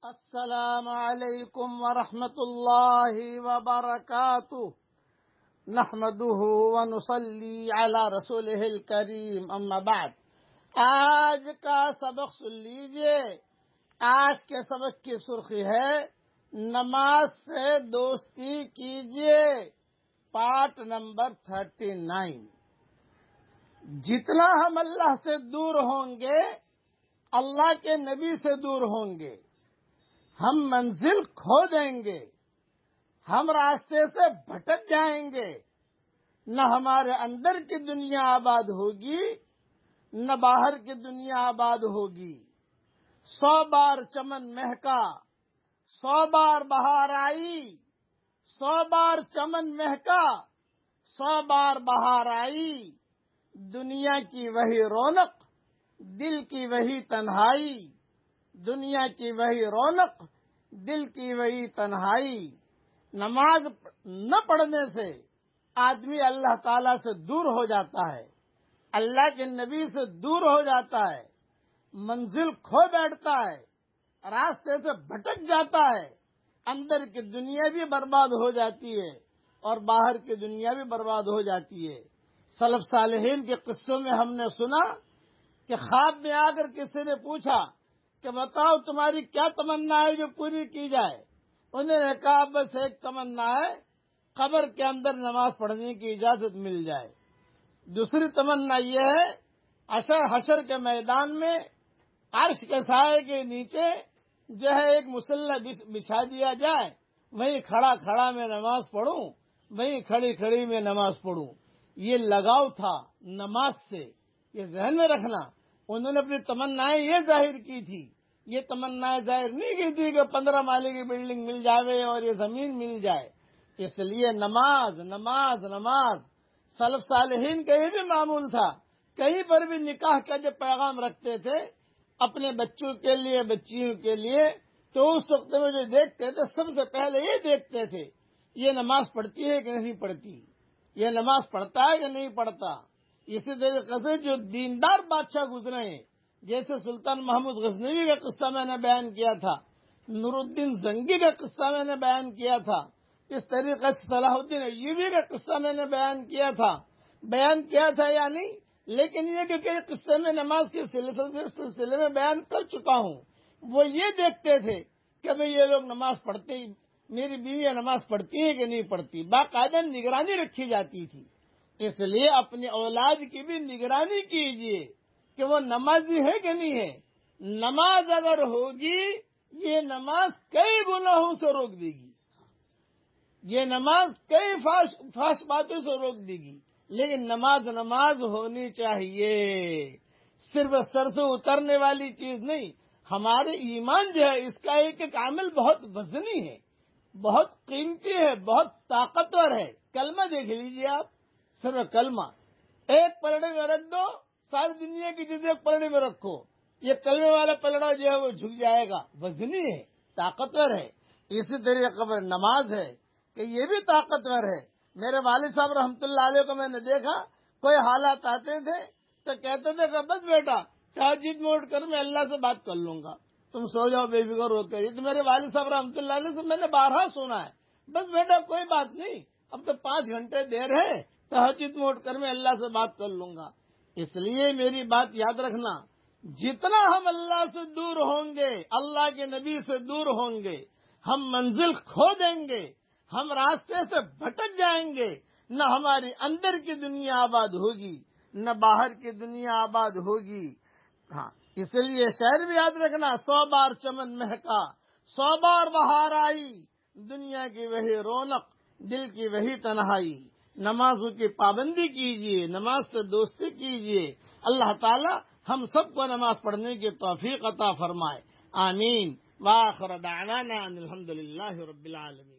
السلام علیکم ورحمۃ اللہ وبرکاتہ نحمده ونصلی علی رسولہ الکریم اما بعد۔ آج کا سبق سن لیجئے۔ آج کے سبق کی سرخی ہے نماز سے دوستی کیجئے، پارٹ نمبر 39۔ جتنا ہم اللہ سے دور ہوں گے اللہ کے نبی سے دور ہوں گے، ہم منزل کھو دیں گے، ہم راستے سے بھٹک جائیں گے، نہ ہمارے اندر کی دنیا آباد ہوگی نہ باہر کی دنیا آباد ہوگی۔ 100 بار چمن مہکا، 100 بار بہار آئی، 100 بار چمن مہکا، 100 بار بہار آئی، دنیا کی وہی رونق، دل کی وہی تنہائی، دنیا کی وہی رونق، دل کی وہی تنہائی۔ نماز نہ پڑھنے سے آدمی اللہ تعالیٰ سے دور ہو جاتا ہے، اللہ کے نبی سے دور ہو جاتا ہے، منزل کھو بیٹھتا ہے، راستے سے بھٹک جاتا ہے، اندر کی دنیا بھی برباد ہو جاتی ہے اور باہر کی دنیا بھی برباد ہو جاتی ہے۔ سلف صالحین کے قصوں میں ہم نے سنا کہ خواب میں آ کر کسی نے پوچھا کہ بتاؤ تمہاری کیا تمنا ہے جو پوری کی جائے؟ انہوں نے کہا بس ایک تمنا ہے، قبر کے اندر نماز پڑھنے کی اجازت مل جائے۔ دوسری تمنا یہ ہے حشر کے میدان میں عرش کے سائے کے نیچے جو ہے ایک مصلی بچھا دیا جائے، وہیں کھڑا کھڑا میں نماز پڑھوں، وہیں کھڑی کھڑی میں نماز پڑھوں۔ یہ لگاؤ تھا نماز سے، یہ ذہن میں رکھنا۔ انہوں نے اپنی تمنائیں یہ ظاہر کی تھی، یہ تمنائیں ظاہر نہیں کی تھی کہ 15 مالے کی بلڈنگ مل جائے اور یہ زمین مل جائے۔ اس لیے نماز نماز نماز۔ سلف صالحین کا یہ بھی معمول تھا، کہیں پر بھی نکاح کا جب پیغام رکھتے تھے اپنے بچوں کے لیے بچیوں کے لیے تو اس وقت میں جو دیکھتے تھے سب سے پہلے یہ دیکھتے تھے یہ نماز پڑھتی ہے کہ نہیں پڑھتی، یہ نماز پڑھتا ہے کہ نہیں پڑھتا۔ اسی طریقے سے جو دیندار بادشاہ گزرے ہیں، جیسے سلطان محمود غزنوی کا قصہ میں نے بیان کیا تھا، نور الدین زنگی کا قصہ میں نے بیان کیا تھا، اس طریقے سے صلاح الدین ایوبی کا قصہ میں نے بیان کیا تھا یا نہیں؟ لیکن یہ کہ کئی قصے میں نماز کے سلسلے میں بیان کر چکا ہوں۔ وہ یہ دیکھتے تھے کہ بھئی یہ لوگ نماز پڑھتے ہی، میری بیوی نماز پڑھتی ہے کہ نہیں پڑھتی، باقاعدہ نگرانی رکھی جاتی تھی۔ اس لیے اپنی اولاد کی بھی نگرانی کیجیے کہ وہ نمازی ہے کہ نہیں ہے۔ نماز اگر ہوگی یہ نماز کئی گناہوں سے روک دے گی، یہ نماز کئی فحش باتوں سے روک دے گی، لیکن نماز ہونی چاہیے، صرف سر سے اترنے والی چیز نہیں۔ ہمارے ایمان جو ہے اس کا ایک عمل بہت وزنی ہے، بہت قیمتی ہے، بہت طاقتور ہے۔ کلمہ دیکھ لیجیے آپ، صرف کلمہ ایک پلڑے میں رکھ دو، ساری دنیا کی چیزیں ایک پلڑے میں رکھو، یہ کلمے والا پلڑا جو ہے وہ جھک جائے گا، وزنی ہے، طاقتور ہے۔ اسی طریقے پر نماز ہے کہ یہ بھی طاقتور ہے۔ میرے والد صاحب رحمۃ اللہ علیہ کو میں نے دیکھا، کوئی حالات آتے تھے تو کہتے تھے کہ بس بیٹا تہجد میں اٹھ کر میں اللہ سے بات کر لوں گا، تم سو جاؤ بے فکر ہو کر۔ یہ تو میرے والد صاحب رحمۃ اللہ علیہ سے میں نے بارہا سنا ہے، بس بیٹا کوئی بات نہیں، اب تو 5 گھنٹے دیر ہے، تہجد میں اٹھ کر میں اللہ سے بات کر لوں گا۔ اس لیے میری بات یاد رکھنا، جتنا ہم اللہ سے دور ہوں گے، اللہ کے نبی سے دور ہوں گے، ہم منزل کھو دیں گے، ہم راستے سے بھٹک جائیں گے، نہ ہماری اندر کی دنیا آباد ہوگی نہ باہر کی دنیا آباد ہوگی۔ ہاں، اس لیے شعر بھی یاد رکھنا، 100 بار چمن مہکا، 100 بار بہار آئی، دنیا کی وہی رونق، دل کی وہی تنہائی۔ نمازوں کی پابندی کیجیے، نماز سے دوستی کیجیے۔ اللہ تعالی ہم سب کو نماز پڑھنے کی توفیق عطا فرمائے، آمین۔ وآخر دعوانا ان الحمدللہ رب العالمین۔